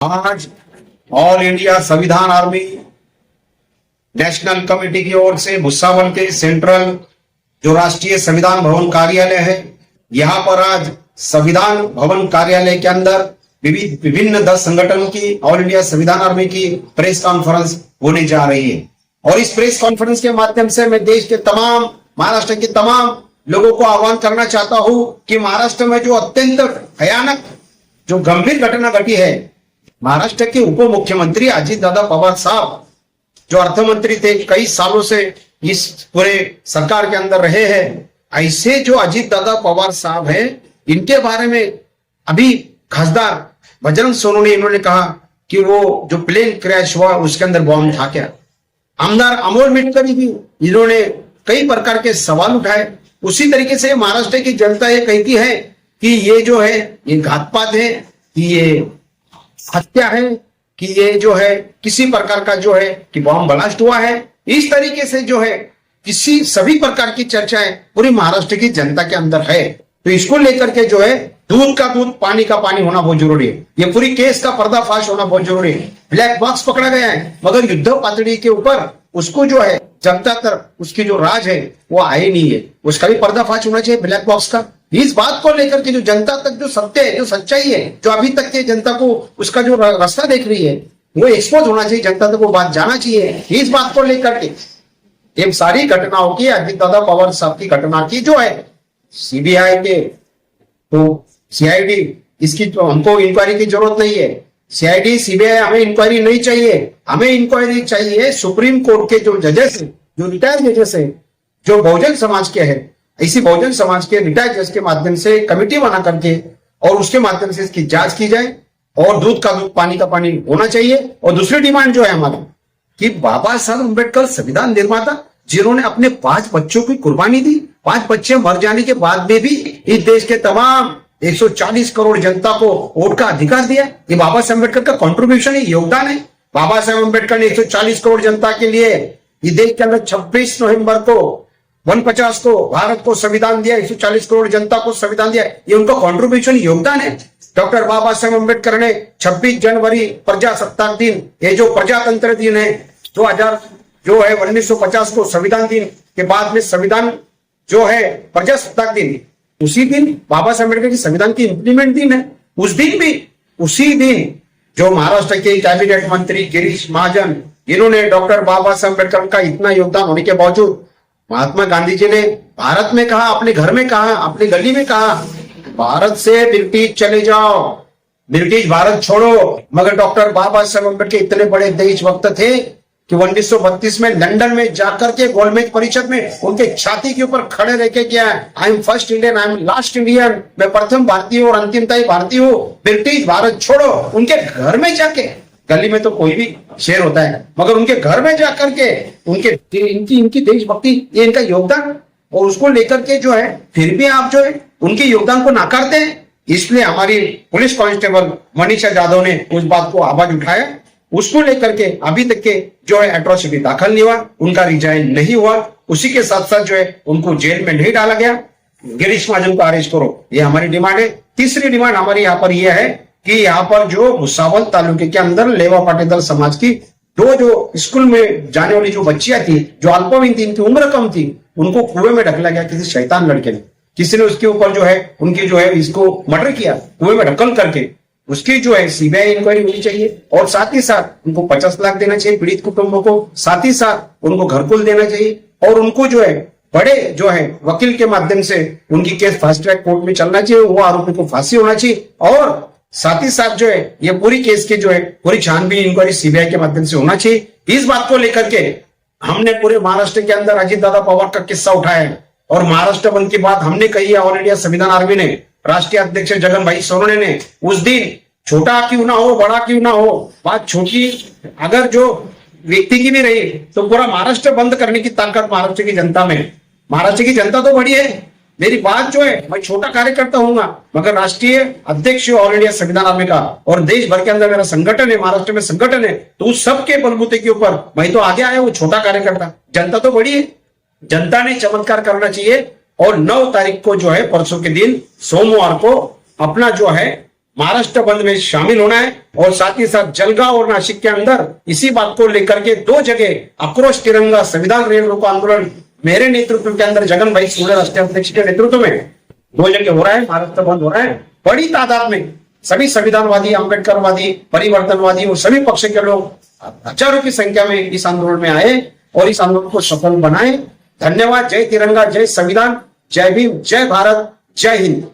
आज all India संविधान army national committee की ओर से भुसावल के सेंट्रल जो राष्ट्रीय संविधान भवन कार्यालय है, यहाँ पर आज संविधान भवन कार्यालय के अंदर विभिन्न 10 संगठनों की ऑल इंडिया संविधान आर्मी की प्रेस कॉन्फ्रेंस होने जा रही है। और इस प्रेस कॉन्फ्रेंस के माध्यम से मैं देश के तमाम, महाराष्ट्र के तमाम लोगों को आह्वान करना चाहता हूं कि महाराष्ट्र में जो अत्यंत भयानक जो गंभीर घटना घटी है, महाराष्ट्र के उप मुख्यमंत्री अजित दादा पवार साहब जो अर्थमंत्री थे, कई सालों से इस पूरे सरकार के अंदर रहे हैं, ऐसे जो अजित दादा पवार साहब हैं, इनके बारे में अभी खासदार बजरंग सोनू इन्होंने कहा कि वो जो प्लेन क्रैश हुआ उसके अंदर बॉम्ब था क्या। आमदार अमोल मिटकरी भी इन्होंने कई प्रकार के सवाल उठाए। उसी तरीके से महाराष्ट्र की जनता ये कहती है कि ये जो है ये घातपात है, कि ये हत्या है, कि ये जो है किसी प्रकार का जो है कि बॉम्ब ब्लास्ट हुआ है। इस तरीके से जो है किसी सभी प्रकार की चर्चाएं पूरी महाराष्ट्र की जनता के अंदर है। तो इसको लेकर के जो है दूध का दूध पानी का पानी होना बहुत जरूरी है। ये पूरी केस का पर्दाफाश होना बहुत जरूरी है। ब्लैक बॉक्स पकड़ा गया है, मगर युद्ध पातड़ी के ऊपर उसको जो है जनता तक उसकी जो राज है वो आए नहीं है, उसका भी पर्दाफाश होना चाहिए ब्लैक बॉक्स का। इस बात को लेकर के जो जनता तक जो सत्य है, जो सच्चाई है, जो अभी तक के जनता को उसका जो रास्ता देख रही है वो एक्सपोज होना चाहिए, जनता तक वो बात जाना चाहिए। इस बात को लेकर के इन सारी घटनाओं की, अजित दादा पवार साहब की घटना की जो है सीबीआई के तो सीआईडी, इसकी तो हमको इंक्वायरी की जरूरत नहीं है। सीआईडी सीबीआई हमें इंक्वायरी नहीं चाहिए। हमें इंक्वायरी चाहिए सुप्रीम कोर्ट के जो जजेस हैं, जो रिटायर्ड जजेस हैं, जो बहुजन समाज के हैं, इसी बहुजन समाज के रिटायर्ड जज के माध्यम से कमेटी बना करके और उसके माध्यम से इसकी जांच की जाए और दूध का दूध पानी का पानी होना चाहिए। और दूसरी डिमांड जो है हमारी कि बाबा साहब अम्बेडकर संविधान निर्माता जिन्होंने अपने 5 बच्चों की कुर्बानी दी, 5 बच्चे मर जाने के बाद में भी इस देश के तमाम 140 करोड़ जनता को वोट का अधिकार दिया, ये बाबा साहब अम्बेडकर का कंट्रीब्यूशन है, योगदान है। बाबा साहब अम्बेडकर ने 140 करोड़ जनता के लिए इस देश के अंदर 26 नवंबर को 150 को भारत को संविधान दिया, 140 करोड़ जनता को संविधान दिया, ये उनका कंट्रीब्यूशन, योगदान है। डॉक्टर बाबा साहब अम्बेडकर ने 26 जनवरी प्रजासत्ताक दिन, ये जो प्रजातंत्र दिन है 2000 जो है 1950 को संविधान दिन के बाद में संविधान जो है प्रजासत्ताक दिन, उसी दिन बाबा साहब अम्बेडकर की संविधान की इंप्लीमेंट दिन है। उस दिन भी, उसी दिन जो महाराष्ट्र के कैबिनेट मंत्री गिरीश महाजन, इन्होंने डॉक्टर बाबा साहब अम्बेडकर का इतना योगदान होने के बावजूद महात्मा गांधी जी ने भारत में कहा, अपने घर में कहा, अपनी गली में कहा, भारत से ब्रिटिश चले जाओ, ब्रिटिश भारत छोड़ो। मगर डॉक्टर बाबा साहब अम्बेडकर इतने बड़े देशभक्त थे कि 1932 में लंदन में जाकर के गोलमेज परिषद में उनके छाती के ऊपर खड़े रह के किया, I am first Indian, I am last Indian, मैं प्रथम भारतीय और अंतिमताई भारतीय हूँ, ब्रिटिश भारत छोड़ो। उनके घर में जाके, गली में तो कोई भी शेर होता है, मगर उनके घर में जाकर के उनके इनकी देशभक्ति, ये इनका योगदान, और उसको लेकर के जो है फिर भी आप जो है उनके योगदान को नाकारते हैं। इसलिए हमारी पुलिस कांस्टेबल मनीषा जाधव ने उस बात को आवाज उठाया। उसको लेकर के अभी तक के जो है एट्रोसिटी दाखिल नहीं हुआ, उनका रिजाइन नहीं हुआ, उसी के साथ साथ जो है उनको जेल में नहीं डाला गया। गिरीश महाजन को अरेस्ट करो, ये हमारी डिमांड है। तीसरी डिमांड हमारी यहाँ पर यह है कि यहाँ पर जो भुसावल तालुके के अंदर लेवा पाटीदार समाज की 2 जो स्कूल में जाने वाली जो बच्चियां थी, जो अल्पवयीन थी, इनकी उम्र कम थी, उनको कुएं में ढकला गया किसी शैतान लड़के ने। किसी ने उसके ऊपर जो है उनकी जो है इसको मर्डर किया, कुएं में ढकल करके। उसकी जो है सीबीआई इंक्वायरी होनी चाहिए और साथ ही साथ उनको 50 लाख देना चाहिए पीड़ित कुटुंबों को, साथ ही साथ उनको घरकुल देना चाहिए और उनको जो है बड़े जो है वकील के माध्यम से उनकी केस फास्ट ट्रैक कोर्ट में चलना चाहिए, वो आरोपी को फांसी होना चाहिए। और साथ ही साथ जो है ये पूरी केस की जो है पूरी छानबीन इंक्वायरी सीबीआई के माध्यम से होना चाहिए। इस बात को लेकर के हमने पूरे महाराष्ट्र के अंदर अजित दादा पवार का किस्सा उठाया है और महाराष्ट्र बंद की बात हमने कही है। ऑल इंडिया संविधान आर्मी ने, राष्ट्रीय अध्यक्ष जगन भाई सोनवणे ने उस दिन, छोटा क्यों ना हो, बड़ा क्यों ना हो, बात छोटी अगर जो व्यक्ति की भी रही तो पूरा महाराष्ट्र बंद करने की ताकत महाराष्ट्र की जनता में, महाराष्ट्र की जनता तो बड़ी है। मेरी बात जो है, मैं छोटा कार्यकर्ता हूंगा मगर राष्ट्रीय अध्यक्ष ऑल इंडिया संविधान आर्मी का और देश भर के अंदर मेरा संगठन है, महाराष्ट्र में संगठन है, तो उस सबके बलबूते के ऊपर मैं तो आगे आया हूँ, छोटा कार्यकर्ता। जनता तो बड़ी है, जनता ने चमत्कार करना चाहिए और 9 तारीख को जो है परसों के दिन सोमवार को अपना जो है महाराष्ट्र बंद में शामिल होना है और साथ ही साथ जलगांव और नासिक के अंदर इसी बात को लेकर के 2 जगह आक्रोश तिरंगा संविधान रेल रोको आंदोलन मेरे नेतृत्व के अंदर जगन भाई सूर्य राष्ट्रीय अध्यक्ष के नेतृत्व में 2 जगह हो रहा है, महाराष्ट्र बंद हो रहा है। बड़ी तादाद में सभी संविधानवादी, अम्बेडकरवादी, परिवर्तनवादी और सभी पक्ष के लोग हजारों की संख्या में इस आंदोलन में आए और इस आंदोलन को सफल बनाए। धन्यवाद। जय तिरंगा, जय संविधान, जय भीम, जय भारत, जय हिंद।